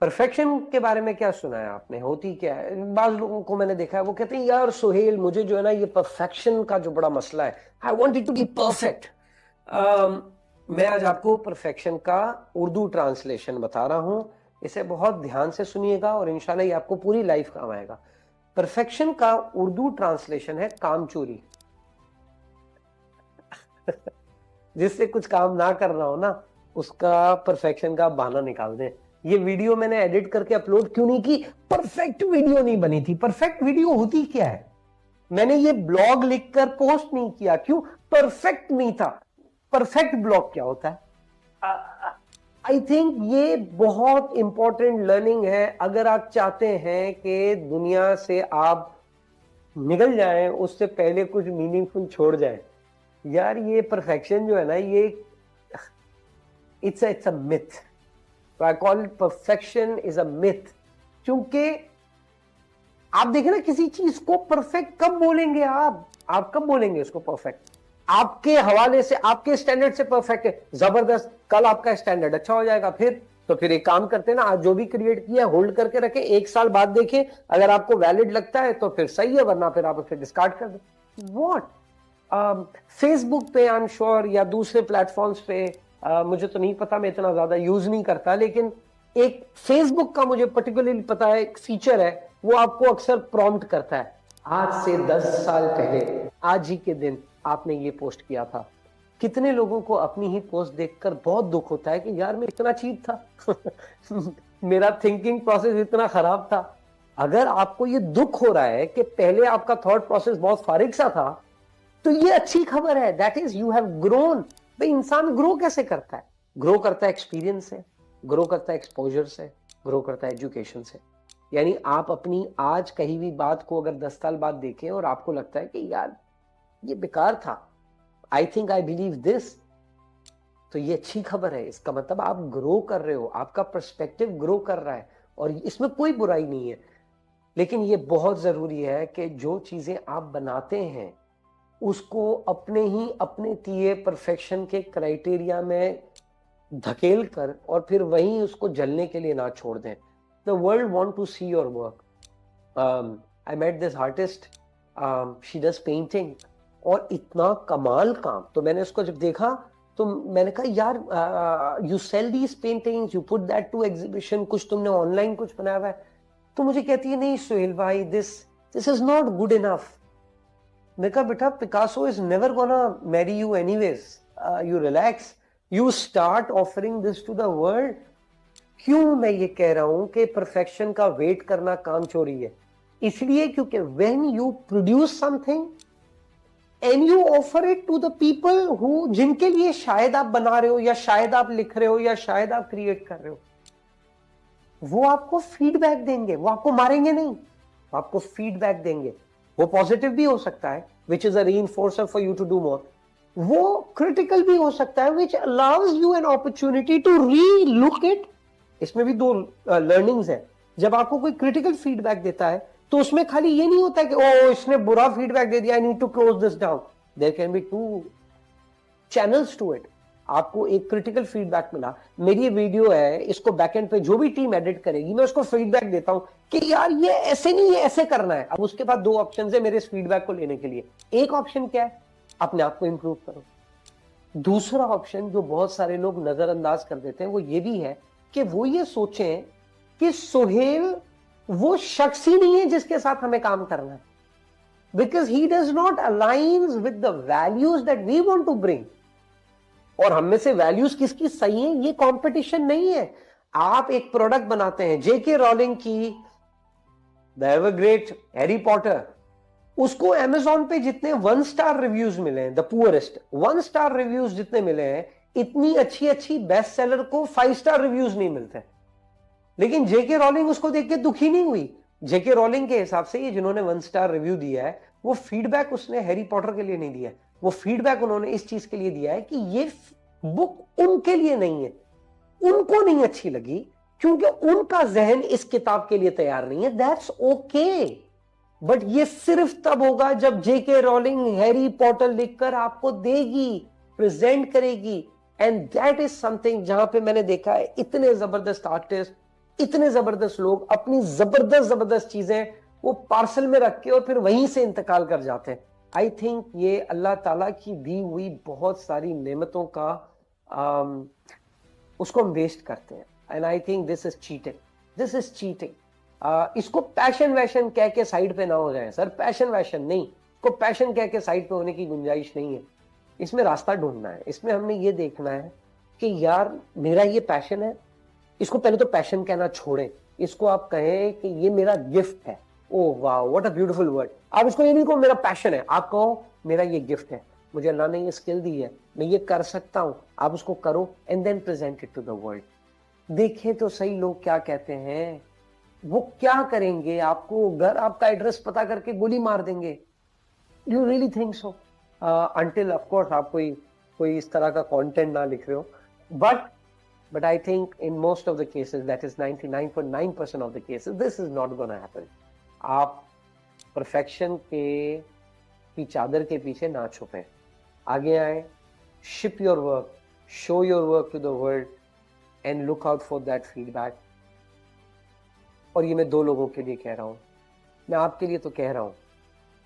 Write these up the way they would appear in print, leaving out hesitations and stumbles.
Perfection के बारे में क्या सुना है आपने? होती क्या है? बाज लोगों को मैंने देखा है वो कहते हैं यार सोहेल मुझे जो है ना ये परफेक्शन का जो बड़ा मसला है, I want it to be perfect. मैं आज आपको परफेक्शन का उर्दू ट्रांसलेशन बता रहा हूं, इसे बहुत ध्यान से सुनिएगा और इंशाल्लाह ये आपको पूरी लाइफ काम आएगा। परफेक्शन का उर्दू ट्रांसलेशन है कामचोरी। जिससे कुछ काम ना करना हो ना, उसका परफेक्शन का बहाना निकाल दें। ये वीडियो मैंने एडिट करके अपलोड क्यों नहीं की? परफेक्ट वीडियो नहीं बनी थी। परफेक्ट वीडियो होती क्या है? मैंने ये ब्लॉग लिखकर पोस्ट नहीं किया, क्यों? परफेक्ट नहीं था। परफेक्ट ब्लॉग क्या होता है? आई थिंक ये बहुत इंपॉर्टेंट लर्निंग है। अगर आप चाहते हैं कि दुनिया से आप निकल जाएं, उससे पहले कुछ मीनिंगफुल छोड़ जाएं। यार ये परफेक्शन जो है ना, ये it's a myth. I call it perfection is a myth. क्योंकि आप देखें ना, किसी चीज को परफेक्ट कब बोलेंगे? आप कब बोलेंगे उसको परफेक्ट? आपके हवाले से, आपके स्टैंडर्ड से परफेक्ट है, जबरदस्त। कल आपका स्टैंडर्ड अच्छा हो जाएगा, फिर एक काम करते हैं ना, आज जो भी क्रिएट किया होल्ड करके रखें, एक साल बाद देखें, अगर आपको वैलिड लगता है तो फिर सही है, वरना फिर आप उसे डिस्कार्ड कर दें। व्हाट? फेसबुक पे आई एम श्योर या दूसरे प्लेटफॉर्म्स पे, मुझे तो नहीं पता, मैं इतना ज्यादा यूज नहीं करता, लेकिन एक फेसबुक का मुझे पर्टिकुलरली पता है, एक फीचर है, वो आपको अक्सर प्रॉम्प्ट करता है, आज से 10 साल पहले आज ही के दिन आपने ये पोस्ट किया था। कितने लोगों को अपनी ही पोस्ट देखकर बहुत दुख होता है कि यार मैं इतना चीप था। मेरा थिंकिंग प्रोसेस इतना खराब था। अगर आपको ये दुख हो रहा है कि पहले आपका थॉट प्रोसेस बहुत फारिग सा था, तो ये अच्छी खबर है। That is you have grown. भाई इंसान ग्रो कैसे करता है? ग्रो करता है एक्सपीरियंस से, ग्रो करता है एक्सपोजर से, ग्रो करता है एजुकेशन से। यानी आप अपनी आज कही हुई बात को अगर 10 साल बाद देखें और आपको लगता है कि यार ये बेकार था, I think I believe this, तो ये अच्छी खबर है। इसका मतलब आप ग्रो कर रहे हो, आपका पर्सपेक्टिव ग्रो कर रहा है, और इसमें कोई बुराई नहीं है। लेकिन ये बहुत जरूरी है कि जो चीजें आप बनाते हैं उसको अपने दिए परफेक्शन के क्राइटेरिया में धकेल कर और फिर वहीं उसको जलने के लिए ना छोड़ दें। The world want to see your work. I met this artist, she does painting, और इतना कमाल काम। तो मैंने उसको जब देखा तो मैंने कहा यार you sell these paintings, you put that to exhibition, कुछ तुमने ऑनलाइन कुछ बनाया हुआ है? तो मुझे कहती है नहीं सोहेल भाई, this is not good enough. मैं कहा बेटा Picasso is never gonna marry you anyways, you relax, you start offering this to the world. क्यों मैं ये कह रहा हूं कि परफेक्शन का वेट करना काम चोरी है? इसलिए क्योंकि when you produce something and you offer it to the people who, जिनके लिए शायद आप बना रहे हो या शायद आप लिख रहे हो या शायद आप क्रिएट कर रहे हो, वो आपको फीडबैक देंगे। वो आपको मारेंगे नहीं, वो आपको फीडबैक देंगे। वो पॉजिटिव भी हो सकता है which is a reinforcer for you to do more, वो क्रिटिकल भी हो सकता है which allows you an opportunity to relook it. इसमें भी दो लर्निंग्स है। जब आपको कोई क्रिटिकल फीडबैक देता है तो उसमें खाली ये नहीं होता है कि ओ इसने बुरा फीडबैक दे दिया, I need to close this down. There can be two channels to it. आपको एक क्रिटिकल फीडबैक मिला, मेरी ये वीडियो है, इसको बैकएंड पे जो भी टीम एडिट करेगी, मैं उसको फीडबैक देता हूं कि यार ये ऐसे नहीं है, ऐसे करना है। अब उसके बाद दो ऑप्शन है मेरे इस फीडबैक को लेने के लिए। एक ऑप्शन क्या है? अपने आप को इंप्रूव करो। दूसरा ऑप्शन जो बहुत सारे लोग नजरअंदाज कर देते हैं वो ये भी है कि वो ये सोचें कि सोहेल वो शख्स ही नहीं है जिसके साथ हमें काम करना है, because he does not align with the values that we want to bring. और हम में से वैल्यूज किसकी सही है, ये कंपटीशन नहीं है। आप एक प्रोडक्ट बनाते हैं, जेके रोलिंग की द एवरग्रेट हैरी पॉटर, उसको अमेजॉन पे जितने 1 स्टार रिव्यूज मिले हैं, द पुअरेस्ट 1 स्टार रिव्यूज जितने मिले हैं, इतनी अच्छी अच्छी बेस्ट सेलर को 5 स्टार रिव्यूज नहीं मिलते। लेकिन जेके रोलिंग उसको देख के दुखी नहीं हुई। जेके रोलिंग के हिसाब से ये जिन्होंने 1 स्टार रिव्यू दिया है, वो फीडबैक उसने हैरी पॉटर के लिए नहीं दिया है, वो फीडबैक उन्होंने इस चीज के लिए दिया है कि ये बुक उनके लिए नहीं है, उनको नहीं अच्छी लगी क्योंकि उनका जहन इस किताब के लिए तैयार नहीं है। दैट्स ओके, बट ये सिर्फ तब होगा जब जेके रोलिंग हैरी पॉटर लिखकर आपको देगी, प्रेजेंट करेगी। एंड दैट इज समथिंग जहां पे मैंने देखा है इतने जबरदस्त आर्टिस्ट इतने जबरदस्त लोग अपनी जबरदस्त जबरदस्त चीजें वो पार्सल में रख के और फिर वहीं से इंतकाल कर जाते हैं। आई थिंक ये अल्लाह ताला की दी हुई बहुत सारी नेमतों का उसको हम वेस्ट करते हैं। And I think this is cheating, this is cheating. इसको पैशन वैशन कह के साइड पे ना हो जाए सर, पैशन वैशन नहीं, इसको पैशन कह के साइड पे होने की गुंजाइश नहीं है। इसमें रास्ता ढूंढना है, इसमें हमने ये देखना है कि यार मेरा ये पैशन है, इसको पहले तो पैशन कहना छोड़ें, इसको आप कहें कि ये मेरा गिफ्ट है। ओह वाह, व्हाट अ ब्यूटीफुल वर्ड। आप इसको ये नहीं कहो मेरा पैशन है, आप कहो मेरा ये गिफ्ट है, मुझे अल्लाह ने ये स्किल दी है, मैं ये कर सकता हूं, आप उसको करो and then present it to the world. देखें तो सही लोग क्या कहते हैं, वो क्या करेंगे, आपको घर आपका एड्रेस पता करके गोली मार देंगे। You really think so? Until of course आप कोई इस तरह का कंटेंट ना लिख रहे हो, but I think in most of the cases, that is 99.9% of the cases, this is not going to happen. आप perfection की चादर के पीछे ना छुपें, आगे आए, ship your work, show your work to the world and look out for that feedback. और ये मैं 2 लोगों के लिए कह रहा हूँ, मैं आपके लिए तो कह रहा हूँ,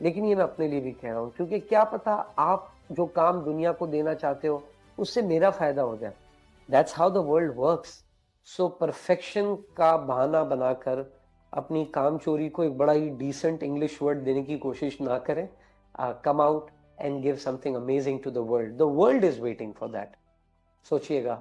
लेकिन ये मैं अपने लिए भी कह रहा हूँ, क्योंकि क्या पता आप जो काम दुनिया को देना चाहते हो उससे मेरा फायदा हो जाए। That's how the world works. So perfection का बहाना बनाकर अपनी काम चोरी को एक बड़ा ही decent English word देने की कोशिश ना करें। Come out and give something amazing to the world. The world is waiting for that. सोचिएगा।